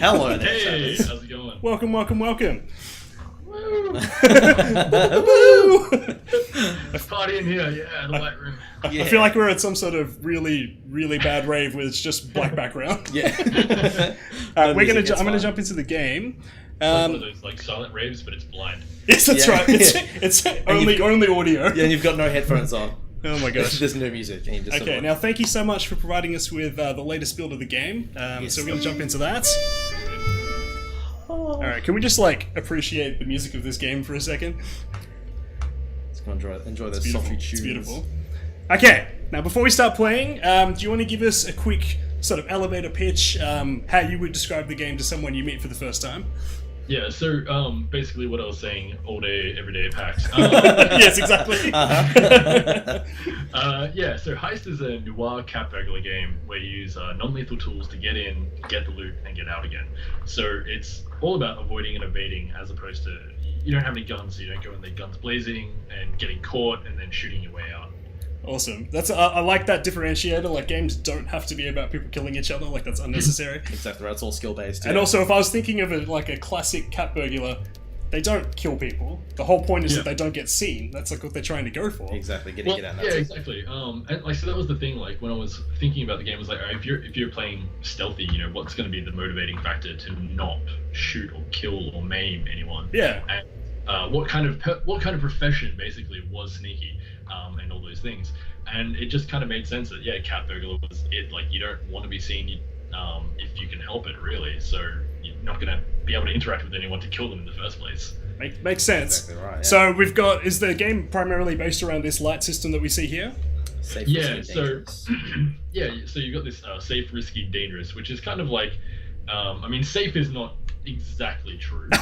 Hello there, Hey, Travis. how's it going? Welcome. Woo! Let's party in here, yeah, the white room. Yeah. I feel like we're at some sort of really, really bad rave where it's just black background. Yeah. I'm gonna jump into the game. One of those like silent raves, but it's blind. Yes, that's Yeah. right. It's only audio. Yeah, and you've got no headphones on. Oh my gosh. There's no music. And you just Okay, now thank you so much for providing us with the latest build of the game. Yes. So we're gonna jump into that. All right, can we just like appreciate the music of this game for a second? Let's go enjoy those Beautiful. sultry tunes. It's beautiful. Okay, now before we start playing, do you want to give us a quick sort of elevator pitch, how you would describe the game to someone you meet for the first time? Yeah, so basically what I was saying all day, every day at PAX. Yes, exactly. Yeah, so Heist is a Noir cat burglar game where you use non-lethal tools to get in, get the loot, and get out again. So it's all about avoiding and evading as opposed to, you don't have any guns, so you don't go in there guns blazing and getting caught and then shooting your way out. Awesome. That's I like that differentiator. Like, games don't have to be about people killing each other. Like, that's unnecessary. Exactly right. It's all skill based. And also, if I was thinking of it like a classic cat burglar, they don't kill people. The whole point is that they don't get seen. That's like what they're trying to go for. Exactly. Get out. Yeah, exactly. And like, so that was the thing. Like, when I was thinking about the game, I was like, all right, if you're playing stealthy, you know, what's going to be the motivating factor to not shoot or kill or maim anyone? Yeah. And what kind of profession basically was sneaky, and all those things. And it just kind of made sense that cat burglar was it. Like, you don't want to be seen, if you can help it, really. So you're not going to be able to interact with anyone to kill them in the first place. Makes sense. Exactly right. Yeah. So we've got, is the game primarily based around this light system that we see here? Safe, Yeah, risky, so dangerous. so you've got this safe, risky, dangerous, which is kind of like, I mean, safe is not exactly true, but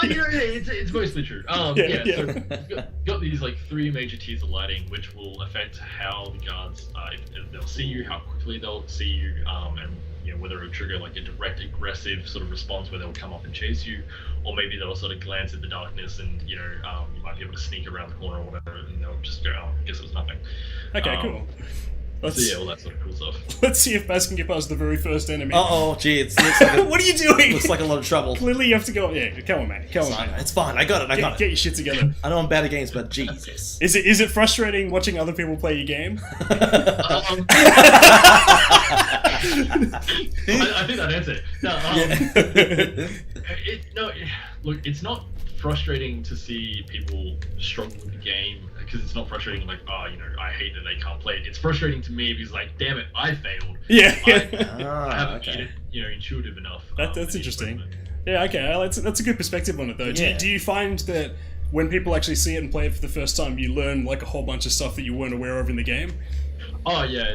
you know, it's mostly true. So you've got these like three major tiers of lighting, which will affect how the guards, if they'll see you, how quickly they'll see you, and you know, whether it'll trigger like a direct aggressive sort of response where they'll come up and chase you, or maybe they'll sort of glance at the darkness and, you know, you might be able to sneak around the corner or whatever, and they'll just go, oh, I guess it was nothing. Okay, cool. So yeah, all that sort of cool stuff. Let's see if Baz can get past the very first enemy. Gee, it looks like What are you doing? looks like a lot of trouble. Clearly you have to go. Yeah, come on, man. Come on, man. It's fine. I got it. Get your shit together. I know I'm bad at games, but Jesus. Is it frustrating watching other people play your game? I think that answers it. No, look, it's not frustrating to see people struggle with the game, because it's not frustrating like, oh, you know, I hate that they can't play it. It's frustrating to me because, like, damn it, I failed. Yeah. I haven't made it, you know, intuitive enough. That's interesting. Yeah, okay, that's a good perspective on it, though. Yeah. Do you find that when people actually see it and play it for the first time, you learn, like, a whole bunch of stuff that you weren't aware of in the game? Oh, yeah,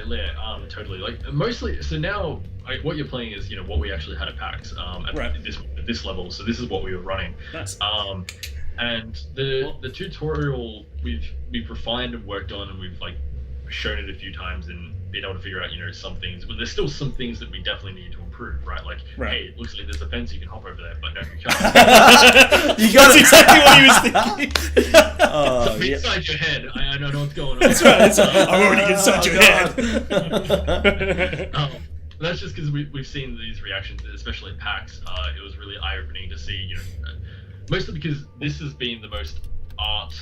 totally. Like, mostly, so now, what you're playing is, you know, what we actually had at PAX, at this level, so this is what we were running. Nice. And the tutorial we've refined and worked on, and we've like shown it a few times and been able to figure out, you know, some things, but there's still some things that we definitely need to improve, right? Like, hey, it looks like there's a fence, you can hop over there, but no, you can't. You got exactly what he was thinking. Oh, It's inside your head. I don't know what's going on. That's right. I'm already inside your head. That's just because we've seen these reactions, especially at PAX. It was really eye-opening to see, you know, mostly because this has been the most art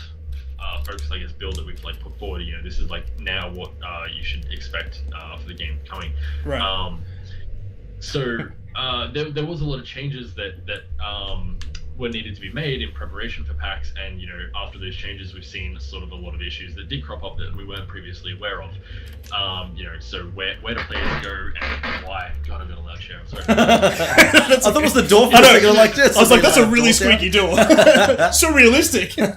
focused, I guess, build that we've like put forward. You know, this is like now what you should expect for the game coming. Right. So there was a lot of changes that were needed to be made in preparation for PAX, and you know, after those changes, we've seen sort of a lot of issues that did crop up that we weren't previously aware of. You know, so where do players go and why? God, I've got a loud chair. I'm sorry. I thought it was the door for a second like this. I was like, that's a really squeaky door. So realistic. I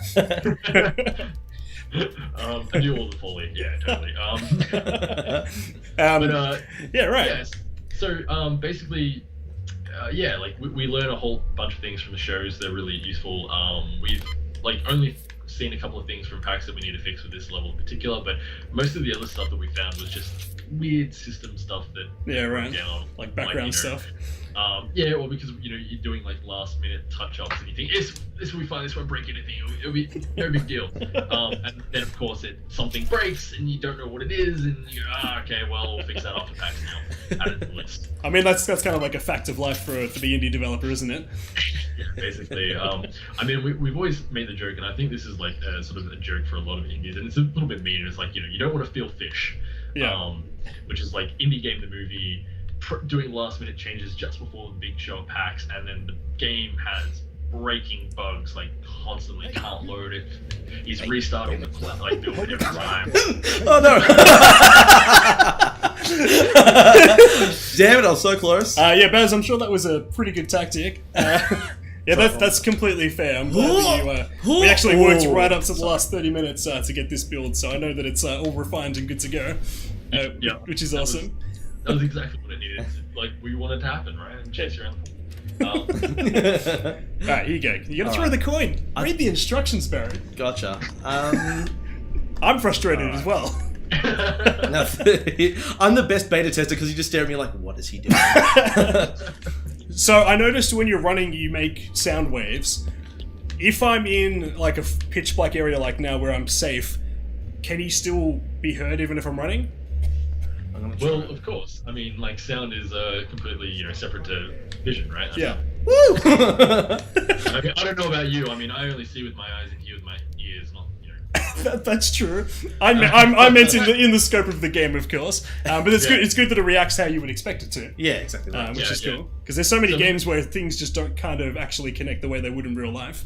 do all the Foley. Yeah, totally. Yeah, right. Yes. So basically, like we learn a whole bunch of things from the shows. They're really useful. We've like only seen a couple of things from PAX that we need to fix with this level in particular, but most of the other stuff that we found was just weird system stuff that down, like background stuff. Yeah, well, because you're doing like last minute touch ups and you think this will be fine, this won't break anything, it'll be no big deal. And then of course something breaks and you don't know what it is, and you go, okay, well, we'll fix that after PAX now. Add it to the list. I mean, that's kind of like a fact of life for the indie developer, isn't it? Yeah, basically. I mean, we've always made the joke, and I think this is like sort of a joke for a lot of indies, and it's a little bit mean. It's like, you don't want to feel fish. Yeah. Which is like Indie Game the movie doing last minute changes just before the big show of PAX, and then the game has breaking bugs, like constantly can't load it. He's restarting the like build every time. Oh no! Damn it! I was so close. Yeah, Baz, I'm sure that was a pretty good tactic. Yeah, that's completely fair. I'm glad that we actually worked right up to the last 30 minutes to get this build, so I know that it's all refined and good to go, which is awesome. That was exactly what it needed. Like, we wanted to happen, right? And chase around. Alright, here you go. You gotta throw the coin. Read the instructions, Barry. Gotcha. I'm frustrated as well. No, I'm the best beta tester because you just stare at me like, what is he doing? So I noticed when you're running, you make sound waves. If I'm in like a pitch black area like now where I'm safe, can he still be heard even if I'm running? Well, of course. I mean, like, sound is completely, separate to vision, right? Yeah. Woo! I mean, I don't know about you. I mean, I only see with my eyes and hear with my ears, not, That's true. I meant in the scope of the game, of course. But it's good. It's good that it reacts how you would expect it to. Yeah, exactly. Right. Which is cool because there's so many games where things just don't kind of actually connect the way they would in real life.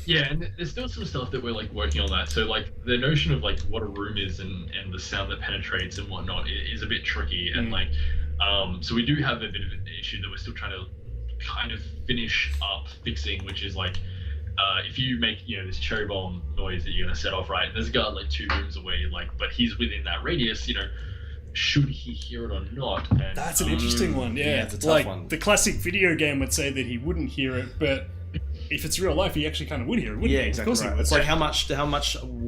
Yeah, and there's still some stuff that we're like working on that. So like the notion of like what a room is and the sound that penetrates and whatnot is a bit tricky. And like, so we do have a bit of an issue that we're still trying to kind of finish up fixing, which is like, if you make this cherry bomb noise that you're gonna set off, right? There's a guy like 2 rooms away, like, but he's within that radius. Should he hear it or not? And, that's an interesting one. Yeah, it's a tough like one. The classic video game would say that he wouldn't hear it, but if it's real life, he actually kind of would hear it, wouldn't he? Yeah, exactly. Of course Right. It's like how much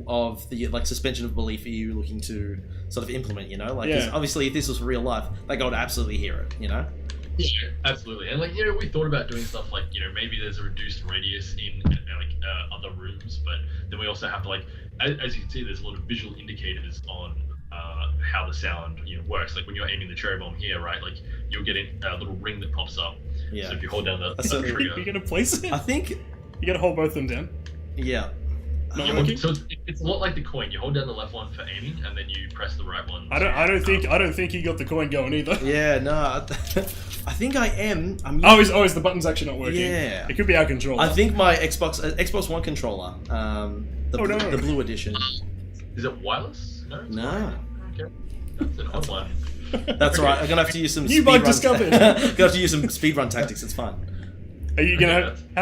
of the like suspension of belief are you looking to sort of implement? 'Cause obviously if this was real life, that guy would absolutely hear it. Yeah, absolutely. And like we thought about doing stuff like maybe there's a reduced radius in other rooms, but then we also have to like as you can see, there's a lot of visual indicators on how the sound works. Like when you're aiming the cherry bomb here, right? Like you'll get a little ring that pops up. Yeah. So if you hold down the trigger, you're gonna place it. I think you gotta hold both of them down. Yeah. So it's a lot like the coin. You hold down the left one for aiming, and then you press the right one. I don't think he got the coin going either. Yeah, no. I think I am. Is the button's actually not working? Yeah. It could be our controller. I think my Xbox One controller, the blue edition. Is it wireless? No. Okay. That's an odd one. That's right. I'm gonna have to use some new bug discovered. Gonna have to use some speedrun tactics. It's fun. How are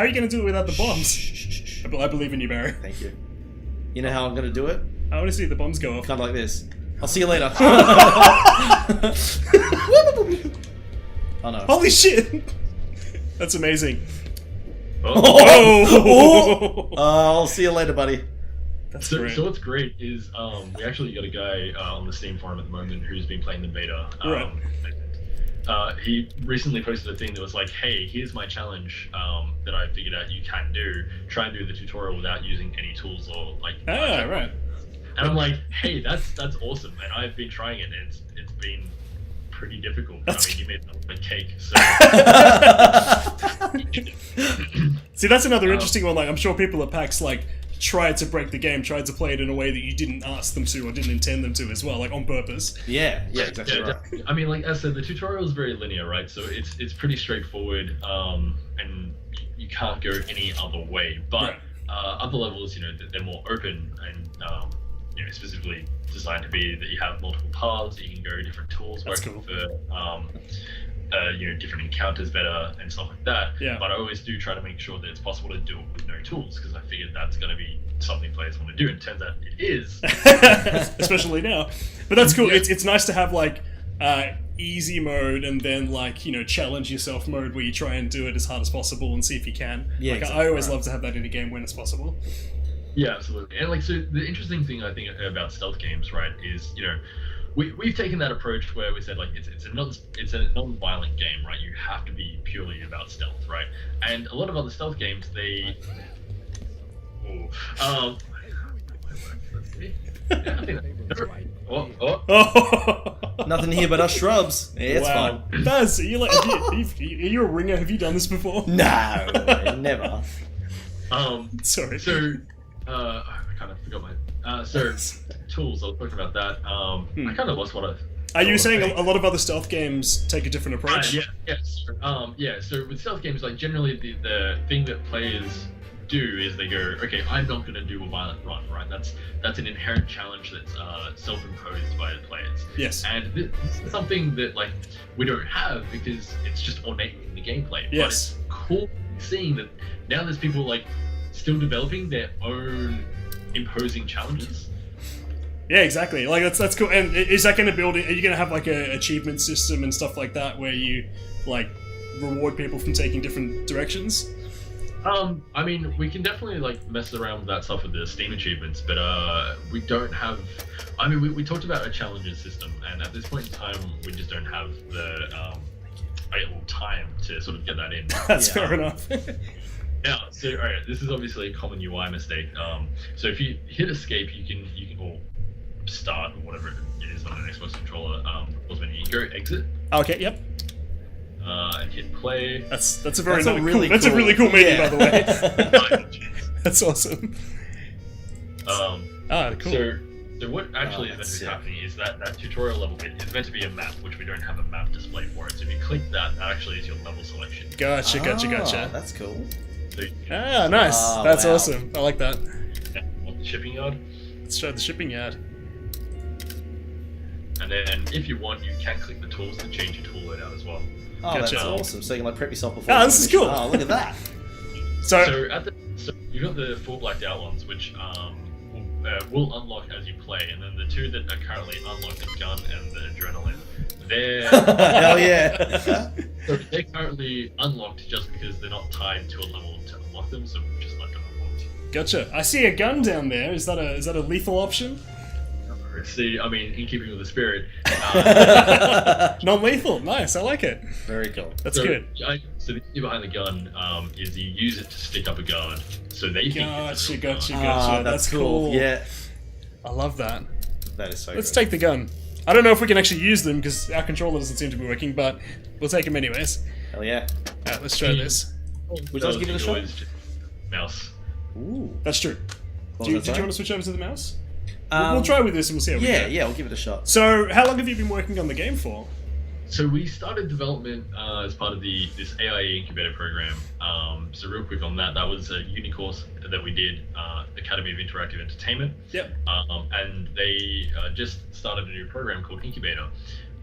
you gonna do it without the bombs? I believe in you, Barry. Thank you. You know how I'm gonna do it? I want to see the bombs go off. Kind of like this. I'll see you later. Oh no! Holy shit! That's amazing. Oh. I'll see you later, buddy. That's so, great. So what's great is we actually got a guy on the Steam forum at the moment who's been playing the beta. He recently posted a thing that was like, hey, here's my challenge that I figured out you can do. Try and do the tutorial without using any tools or like... right. And I'm like, hey, that's awesome. And I've been trying it and it's been pretty difficult. You made a cake, so... See, that's another interesting one. Like, I'm sure people at PAX, like, tried to break the game, tried to play it in a way that you didn't ask them to or didn't intend them to as well, like on purpose. Yeah, exactly right. I mean, like I said, the tutorial is very linear, right? So it's pretty straightforward, and you can't go any other way. But other levels, they're more open and specifically designed to be that you have multiple paths, you can go different tools, working for different encounters better and stuff like that. Yeah. But I always do try to make sure that it's possible to do it with no tools because I figured that's going to be something players want to do. And it turns out it is. Especially now. But that's cool. Yeah. It's nice to have like easy mode and then like challenge yourself mode where you try and do it as hard as possible and see if you can. Yeah, like exactly I always love to have that in a game when it's possible. Yeah, absolutely. And like so the interesting thing I think about stealth games, right, is we've taken that approach where we said like it's a non-violent game, right? You have to be purely about stealth, right? And a lot of other stealth games, they let's see. Yeah, I think Nothing here but us shrubs. Yeah, it's wow. fine. Baz, are you a ringer? Have you done this before? No, never. Sorry. So, I kind of forgot my. So, tools. I was talking about that. I kind of lost what I. Are you saying a lot of other stealth games take a different approach? Yeah. So with stealth games, like generally the thing that players do is they go, okay, I'm not going to do a violent run, right? That's an inherent challenge that's self-imposed by the players. Yes. And this is something that like we don't have because it's just ornate in the gameplay. Yes. But it's cool seeing that now there's people like still developing their own imposing challenges. Yeah, exactly. Like that's cool. And is that going to build? Are you going to have like a achievement system and stuff like that where you like reward people from taking different directions? I mean, we can definitely like mess around with that stuff with the Steam achievements, but we don't have. I mean, we talked about a challenges system, and at this point in time, we just don't have the time to sort of get that in. That's fair enough. Yeah. So, all right, this is obviously a common UI mistake. So if you hit escape, you can or start or whatever it is on an Xbox controller. You can go exit. Okay. Yep. And hit play. That's a really cool menu, by the way. That's awesome. Cool. So what actually is meant to be happening is that tutorial level bit is meant to be a map, which we don't have a map display for it. So if you click that actually is your level selection. Gotcha. That's cool. So nice. That's awesome. I like that. The shipping yard. Let's try the shipping yard. And then if you want, you can click the tools to change your tool loadout as well. Oh, Gotcha. that's awesome. So you can like prep yourself before. This is cool. Oh, look at that. So you've got the 4 blacked out ones, which will unlock as you play, and then the 2 that are currently unlocked, the gun and the adrenaline, they're hell yeah. So they're currently unlocked just because they're not tied to a level to unlock them, so we've just left them unlocked. Gotcha. I see a gun down there. Is that a lethal option? See, I mean, in keeping with the spirit. Non-lethal. Nice. I like it. Very cool. That's good. So the idea behind the gun is you use it to stick up a guard, so they think it's a Gotcha. That's cool. Yeah. I love that. That is so Let's good. take the gun. I don't know if we can actually use them because our controller doesn't seem to be working, but we'll take them anyways. Hell yeah. Alright, let's try this. Would you like to give it a shot? Mouse. Ooh. That's true. Did you want to switch over to the mouse? We'll try with this and we'll see how we go. Yeah, we'll give it a shot. So, how long have you been working on the game for? So we started development as part of this AIE incubator program. So real quick on that was a uni course that we did, Academy of Interactive Entertainment. Yep. And they just started a new program called Incubator.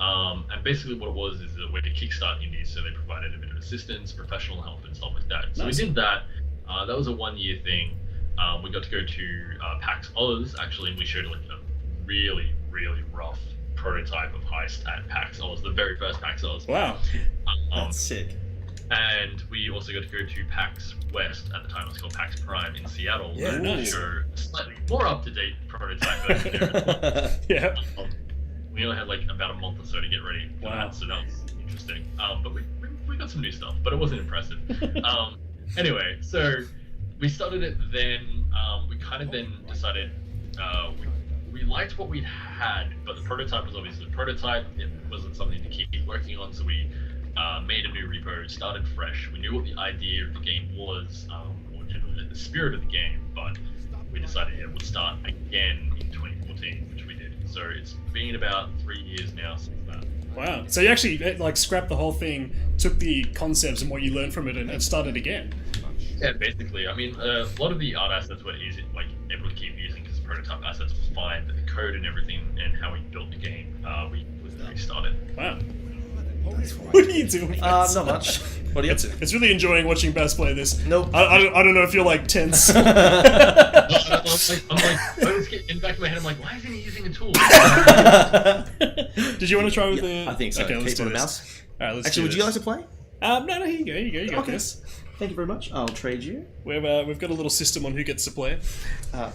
And basically what it was is a way to kickstart indies. So they provided a bit of assistance, professional help, and stuff like that. So we did that. That was a 1-year thing. We got to go to PAX AUS actually, and we showed like a really, really rough prototype of HEIST at PAX AUS, the very first PAX AUS. Wow. That's sick. And we also got to go to PAX West at the time. It was called PAX Prime in Seattle. Yeah, and nice. show a slightly more up-to-date prototype version. Yeah. We only had like about a month or so to get ready for that, so that was interesting. But we got some new stuff, but it wasn't impressive. Anyway, so we started it then. We kind of then decided we liked what we had, but the prototype was obviously a prototype. It wasn't something to keep working on, so we made a new repo, started fresh. We knew what the idea of the game was, or generally the spirit of the game, but we decided we'd start again in 2014, which we did. So it's been about 3 years now since that. Wow. So you actually like scrapped the whole thing, took the concepts and what you learned from it, and started again. Yeah, basically. I mean, a lot of the art assets were easy, like able to keep using because prototype assets was fine, but the code and everything and how we built the game, we restarted. Wow. What are you doing? Not much. What are you up to? It's really enjoying watching Baz play this. Nope. I don't know if you're like tense. I'm like, I just get in the back of my head, I'm like, why isn't he using a tool? Did you want to try with the... I think so. Okay, let's Keep do on the this. mouse. Alright, let's Actually, do would you this. like to play? No, here you go. You got Okay. this. Thank you very much. I'll trade you. We've got a little system on who gets to play.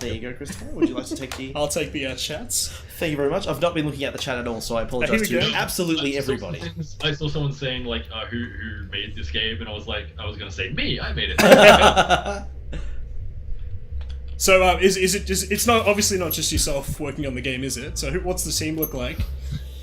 There you go, Christopher. Would you like to take the... I'll take the chats. Thank you very much. I've not been looking at the chat at all, so I apologise to go. absolutely everybody. I saw someone saying like, who made this game, and I was gonna say me. I made it. So it's not obviously not just yourself working on the game, is it? So what's the team look like?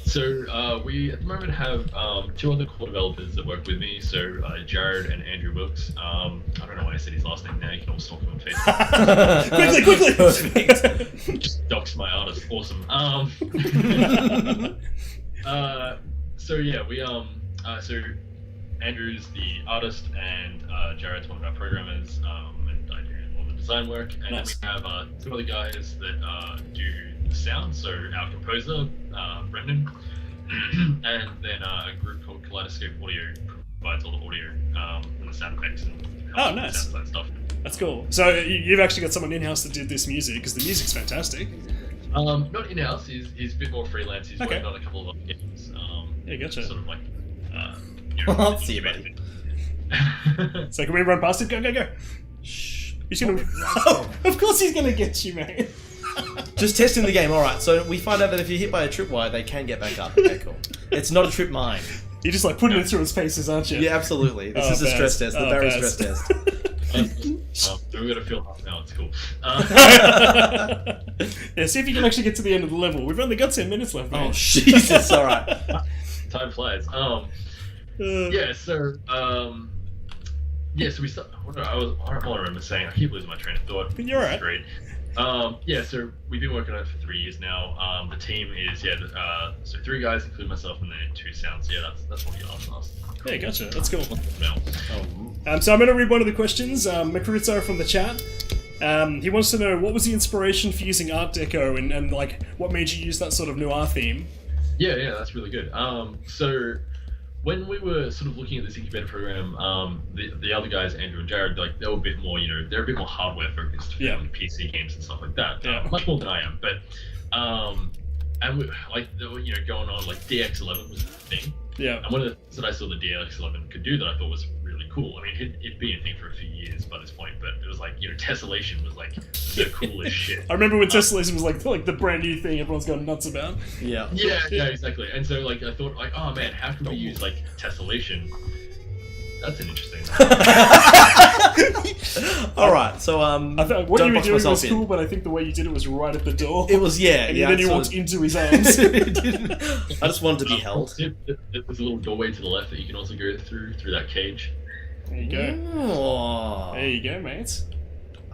So we at the moment have two other core developers that work with me. So Jared and Andrew Wilkes. I don't know why I said his last name now. You can all stalk him on Facebook. quickly! Perfect. Just dox my artist. Awesome. So yeah, we so Andrew's the artist and Jared's one of our programmers, and I do all the design work. And Nice. then we have two other guys that do the sound. So our composer, Brendan, and then a group called Kaleidoscope Audio provides all the audio and the sound effects and Nice. sounds, that stuff. That's cool. So you've actually got someone in-house that did this music, because the music's fantastic. Not in-house. He's a bit more freelance. He's Okay. worked on a couple of other games. Yeah, gotcha. Sort of like. I'll see you, buddy. So can we run past it? Go. Shh. He's gonna... Oh, of course he's gonna get you, mate. Just testing the game. All right. So we find out that if you're hit by a tripwire, they can get back up. Okay, cool. It's not a trip mine. You're just like putting it through his paces, aren't you? Yeah, absolutely. This is a Baz. stress test. The Barry Baz. stress test. We've got to fill half now. It's cool. Yeah, see if you can actually get to the end of the level. We've only got 10 minutes left, mate. Oh Jesus! All right. Time flies. Yeah. So we start. I don't remember saying. I keep losing my train of thought. You're This right. is great. Yeah, so we've been working on it for 3 years now. The team is so 3 guys, including myself, and then 2 sounds. Yeah, that's what you asked. Yeah, gotcha. That's cool. Now, So I'm going to read one of the questions. Makuritsu from the chat. He wants to know, what was the inspiration for using Art Deco, and like what made you use that sort of noir theme? yeah, that's really good. So when we were sort of looking at this incubator program, the other guys, Andrew and Jared, like they were a bit more, they're a bit more hardware focused, Yeah. like PC games and stuff like that. Yeah. Much more than I am, but and we, like they were, going on like DX11 was the thing. Yeah. And one of the things that I saw the DX11 could do that I thought was really cool. I mean, it'd been a thing for a few years by this point, but it was like, tessellation was like the coolest shit. I remember when tessellation was like the brand new thing everyone's going nuts about. Yeah. Yeah, exactly. And so like I thought like, oh man, how can we use like tessellation? That's an interesting. All right. So I thought what don't you were box doing myself was in. cool, but I think the way you did it was right at the door. It was and then you walked into his arms. I just wanted to be held. There's a little doorway to the left that you can also go through that cage. There you go. Oh. There you go, mate.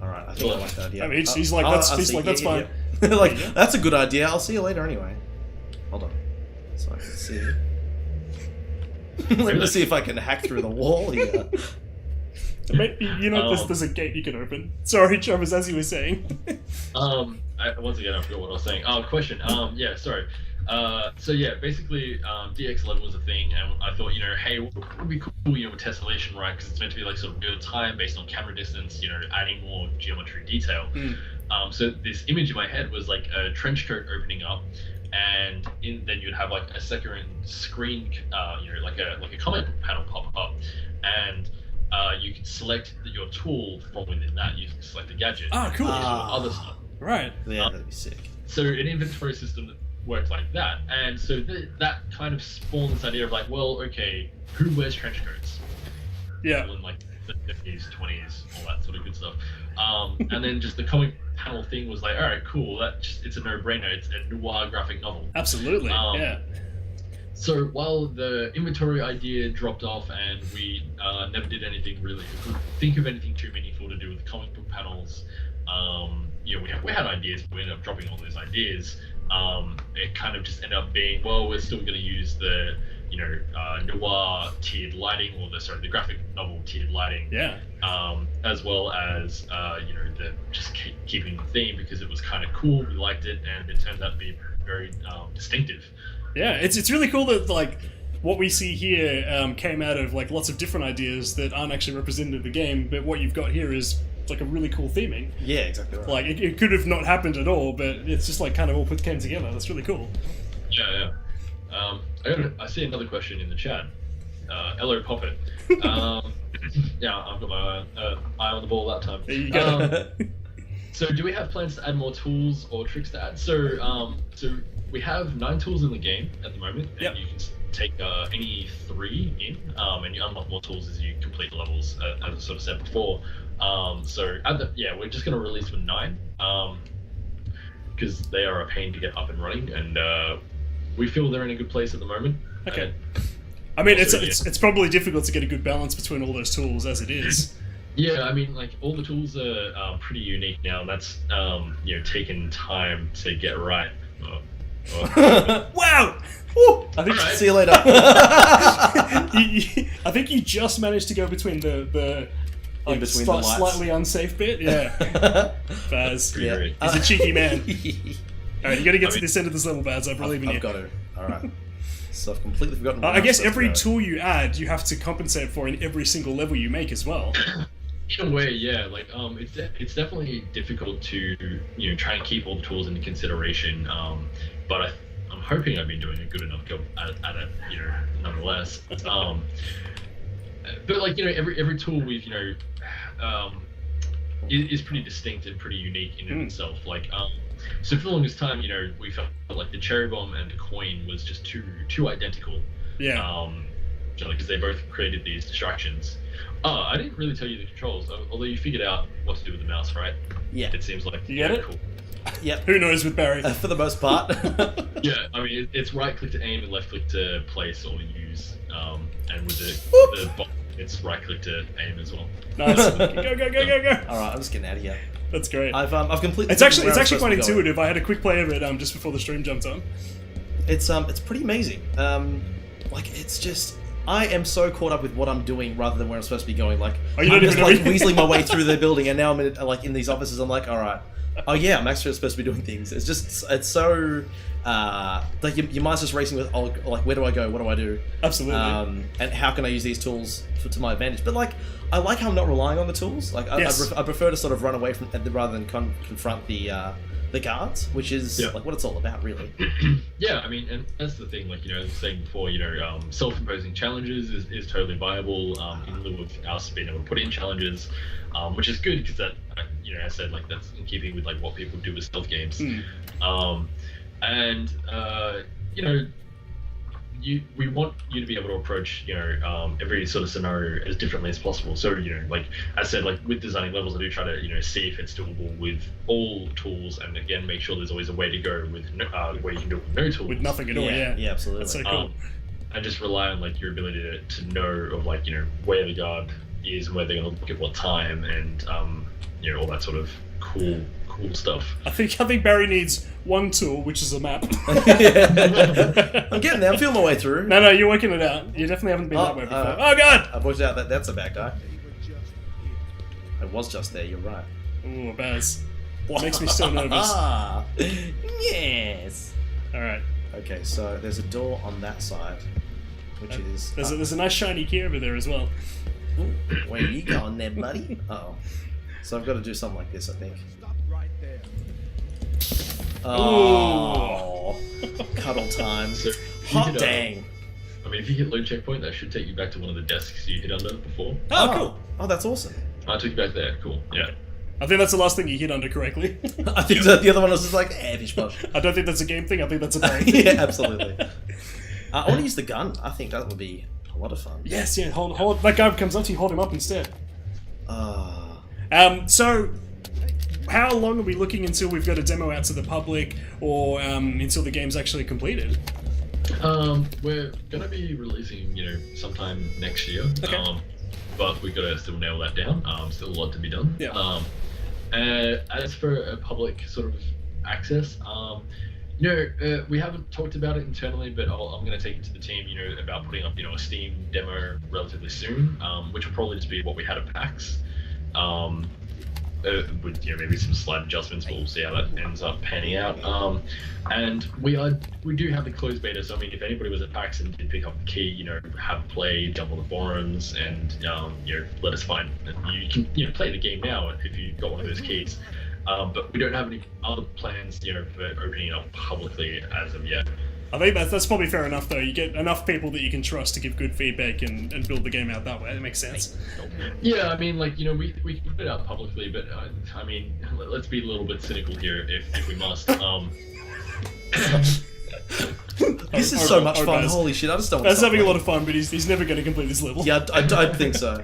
All right. I think I like that idea. I mean, he's like, Oh, that's, I he's see. like, that's Yeah, fine. yeah. Like, There you go. that's a good idea. I'll see you later anyway. Hold on. So I can see. Let me see if I can hack through the wall here. Maybe, there's a gate you can open. Sorry, Travis, as you were saying. Once again, I forgot what I was saying. Question. Yeah, sorry. So yeah, basically, DX11 was a thing, and I thought, hey, what would be cool, with tessellation, right? Because it's meant to be like sort of real time, based on camera distance, adding more geometry detail. So this image in my head was like a trench coat opening up, and then you'd have like a second screen, like a comment panel pop up, and you could select your tool from within that. You can select a gadget. Ah, cool. Other stuff. Right. Yeah, that'd be sick. So an inventory system that worked like that, and so that kind of spawned this idea of like, well, okay, who wears trench coats? Yeah. In like the 50s, 20s, all that sort of good stuff. And then just the comic panel thing was like, all right, cool. It's a no-brainer. It's a noir graphic novel. Absolutely. Yeah. So while the inventory idea dropped off and we never did anything really, think of anything too meaningful to do with comic book panels, we had ideas, but we ended up dropping all those ideas. It kind of just ended up being, well, we're still going to use the, noir tiered lighting, or the graphic novel tiered lighting. Yeah. As well as, the just keeping the theme, because it was kind of cool, we liked it, and it turned out to be very distinctive. Yeah, it's really cool that like what we see here came out of like lots of different ideas that aren't actually represented in the game, but what you've got here is like a really cool theming. Yeah, exactly right. Like it could have not happened at all, but it's just like kind of all came together. That's really cool. Yeah. I see another question in the chat. Hello Poppet. Yeah, I've got my eye on the ball that time. There you go. So do we have plans to add more tools or tricks to add? So we have 9 tools in the game at the moment, and Yep. you can take any 3 in, and you unlock more tools as you complete the levels, as I sort of said before. So we're just going to release with 9, because they are a pain to get up and running, and we feel they're in a good place at the moment. Okay. I mean, it's probably difficult to get a good balance between all those tools as it is. Yeah, I mean, like, all the tools are pretty unique now, and that's taken time to get right. Wow! Woo! I think. Alright. See you later. I think you just managed to go between the In between the lights. slightly unsafe bit. Yeah. Baz. Pretty great. He's a cheeky man. Alright, you gotta get to this end of this level, Baz. I believe in you. I've got to. Alright. So I've completely forgotten. I guess every tool you add, you have to compensate for in every single level you make as well. In a way, yeah. Like, it's definitely difficult to try and keep all the tools into consideration. But I'm hoping I've been doing a good enough job at it, nonetheless. But like every tool we've is pretty distinct and pretty unique in itself. Like so for the longest time, we felt like the cherry bomb and the coin was just too identical. Yeah. Because they both created these distractions. I didn't really tell you the controls, although you figured out what to do with the mouse, right? Yeah. It seems like You get it? cool. Yep. Who knows with Barry? For the most part. Yeah, I mean, it's right click to aim and left click to place or use, and with the bot, it's right click to aim as well. Nice. Go. Alright, I'm just getting out of here. That's great. I've completely. It's actually quite intuitive. I had a quick play of it just before the stream jumped on. It's pretty amazing. It's just. I am so caught up with what I'm doing rather than where I'm supposed to be going. Like, Oh, you don't I'm just even like know. weaseling my way through the building, and now I'm in these offices. I'm like, all right, oh yeah, I'm actually supposed to be doing things. It's so like your mind's just racing with like where do I go? What do I do? Absolutely. And how can I use these tools to my advantage? But like, I like how I'm not relying on the tools. Like, Yes. I prefer to sort of run away from rather than confront the guards, which is like what it's all about, really. Yeah, I mean, and that's the thing. Like, as I was saying before, self-imposing challenges is totally viable in lieu of us being able to put in challenges, which is good because that, as I said, like that's in keeping with like what people do with stealth games. And we want you to be able to approach every sort of scenario as differently as possible. So like I said, like with designing levels, I do try to see if it's doable with all tools, and again make sure there's always a way to go with where you can do it with no tools. With nothing at all, yeah. Yeah, absolutely. That's so cool. I just rely on like your ability to know of like where the guard is and where they're going to look at what time, and all that sort of cool stuff. I think Barry needs one tool, which is a map. I'm getting there. I'm feeling my way through. No, you're working it out. You definitely haven't been that way before. Oh god! I've worked out that that's a bad guy. I was just there. You're right. Ooh, Baz. Makes me so nervous. Yes. All right. Okay, so there's a door on that side, which is. There's a nice shiny key over there as well. Ooh, where are you going there, buddy? Uh-oh. So I've got to do something like this, I think. Oh, cuddle time. So Hot dang. I mean, if you hit load checkpoint, that should take you back to one of the desks you hit under before. Oh, cool. Oh, that's awesome. I took you back there. Cool. Yeah. I think that's the last thing you hit under correctly. I think that the other one was just like, bish bosh. I don't think that's a game thing. I think that's a Barry Yeah, thing. absolutely. I want to use the gun. I think that would be a lot of fun. Yes, yeah. Hold. That guy comes up to you. Hold him up instead. Uh, So, how long are we looking until we've got a demo out to the public, or until the game's actually completed? We're gonna be releasing, sometime next year. Okay. But we've got to still nail that down. Still a lot to be done. Yeah. As for a public sort of access, we haven't talked about it internally, but I'm going to take it to the team, about putting up, a Steam demo relatively soon, which will probably just be what we had at PAX. With maybe some slight adjustments, but we'll see how that ends up panning out. And we do have the closed beta, so I mean, if anybody was at PAX and did pick up the key, have a play, jump on the forums, and let us find. You can play the game now if you've got one of those keys. But we don't have any other plans, for opening it up publicly as of yet. I think that's probably fair enough, though. You get enough people that you can trust to give good feedback and build the game out that way. That makes sense. Yeah, I mean, like, we can put it out publicly, but I mean, let's be a little bit cynical here if we must. This is so much fun. Holy shit! I just don't. That's having a lot of fun, but he's never going to complete this level. Yeah, I think so.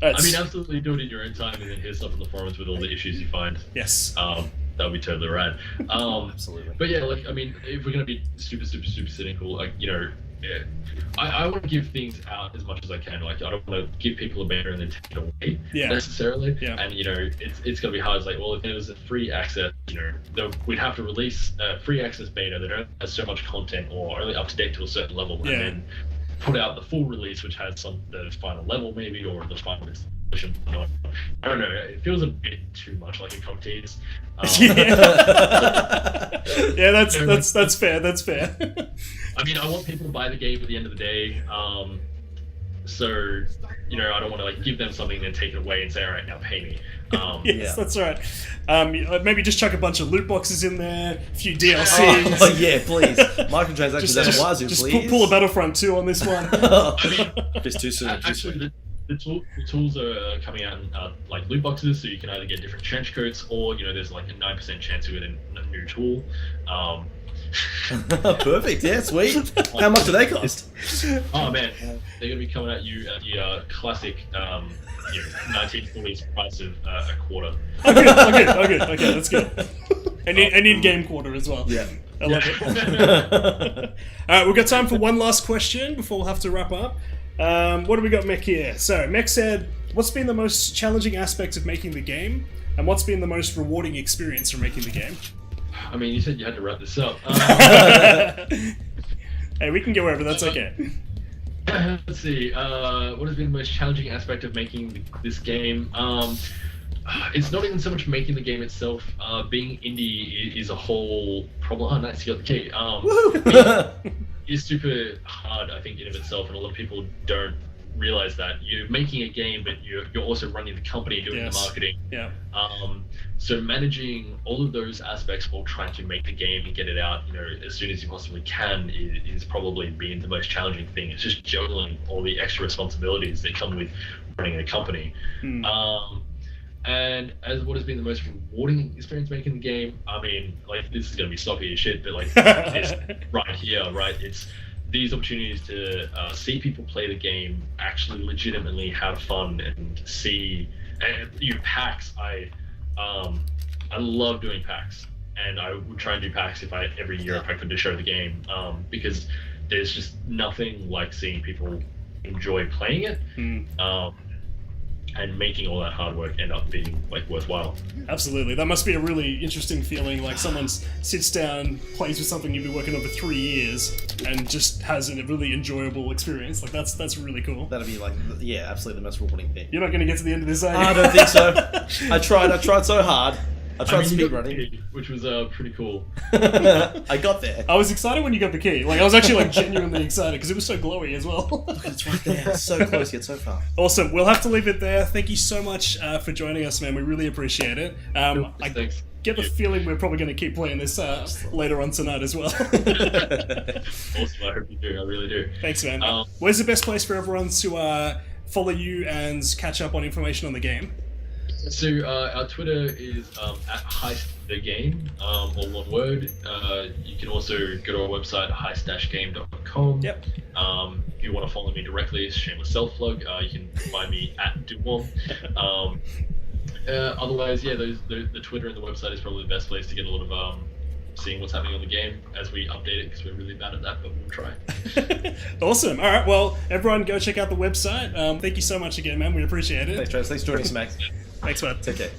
I mean, absolutely do it in your own time, and then hear stuff on the forums with all the issues you find. Yes. That would be totally rad. Absolutely. But yeah, like, I mean, if we're gonna be super cynical, like, I want to give things out as much as I can. Like, I don't want to give people a beta and then take it away necessarily. Yeah. And it's gonna be hard. It's like, well, if there was a free access, we'd have to release a free access beta that only has so much content or only up to date to a certain level, and then put out the full release, which has the final level maybe, or the final installation. I don't know. It feels a bit too much like a cock tease. Yeah, that's fair. That's fair. I mean, I want people to buy the game at the end of the day. So, I don't want to like give them something and then take it away and say, all right, now pay me. Yes, that's right. Maybe just chuck a bunch of loot boxes in there, a few DLCs. Oh yeah, please. Microtransactions out of Wazoo, just please. Pull a Battlefront 2 on this one. Just too soon. Actually, the tools are coming out in like loot boxes, so you can either get different trench coats, or there's like a 9% chance of it in a new tool. Perfect. Yeah, sweet. How much do they cost? Oh man, they're gonna be coming at you at the classic 1940s price of a quarter. Okay, that's good. And in-game quarter as well. Yeah. I love it. Alright, we've got time for one last question before we'll have to wrap up. What do we got, Mech, here? So, Mech said, what's been the most challenging aspect of making the game? And what's been the most rewarding experience from making the game? I mean, you said you had to wrap this up. Hey, we can get wherever, that's okay. Let's see, what has been the most challenging aspect of making this game? It's not even so much making the game itself. Being indie is a whole problem. Oh, nice, you got the key. It's super hard, I think, in of itself, and a lot of people don't realize that you're making a game, but you're also running the company, doing the marketing. Yeah. So managing all of those aspects while trying to make the game and get it out, as soon as you possibly can, is probably been the most challenging thing. It's just juggling all the extra responsibilities that come with running a company. And as what has been the most rewarding experience making the game, I mean, like, this is going to be sloppy as shit, but like, this right here, right? It's these opportunities to see people play the game, actually legitimately have fun, and see PAX. I love doing PAX, and I would try and do PAX every year if I could, to show the game, because there's just nothing like seeing people enjoy playing it. And making all that hard work end up being like worthwhile. Absolutely, that must be a really interesting feeling. Like, someone sits down, plays with something you've been working on for 3 years, and just has a really enjoyable experience. Like, that's really cool. That'd be like, yeah, absolutely the most rewarding thing. You're not going to get to the end of this, are you? I don't think so. I tried so hard. I tried speedrunning, which was pretty cool. I got there. I was excited when you got the key. Like, I was actually genuinely excited because it was so glowy as well. Look, it's right there. So close yet so far. Awesome. We'll have to leave it there. Thank you so much for joining us, man. We really appreciate it. I get the feeling we're probably going to keep playing this later on tonight as well. Awesome. I hope you do. I really do. Thanks, man. Where's the best place for everyone to follow you and catch up on information on the game? So our Twitter is at HEIST the game, all one word. You can also go to our website, heist-game.com. Yep. If you want to follow me directly, shameless self-plug, you can find me at Duwom. Otherwise, yeah, the Twitter and the website is probably the best place to get a lot of seeing what's happening on the game as we update it, because we're really bad at that, but we'll try. Awesome. All right, well, everyone go check out the website. Thank you so much again, man. We appreciate it. Thanks, Travis. Thanks for joining us, Max. Thanks, man. Take care.